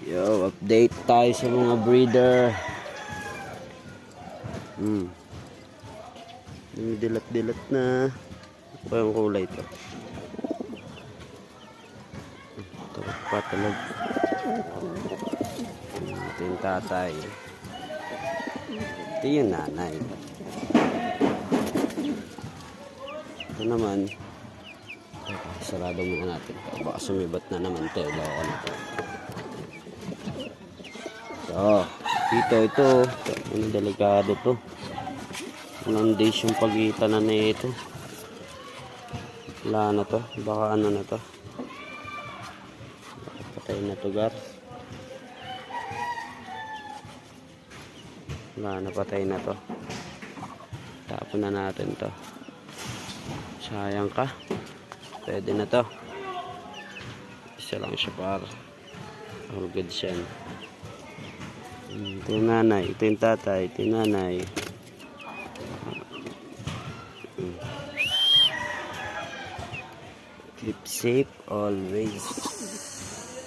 Yo, update tayo sa mga breeder. Dilat-dilat na. Ano ba yung kulay ito? Ito patalag. Ito yung tatay. Ito yung nanay. Ito naman. Sarado muna natin. Baka sumibat na naman ito. Loko na ito. Ito. Ano delikado to. Ilang days yung pagitan na nito. Wala na to. Baka ano na to. Patay na to, gar. Wala na, patay na to. Tapon na natin to. Sayang ka. Pwede na to. Isa lang siya para. All good siya. Ito yung nanay. Ito yung tatay. Ito yung nanay. Keep safe always.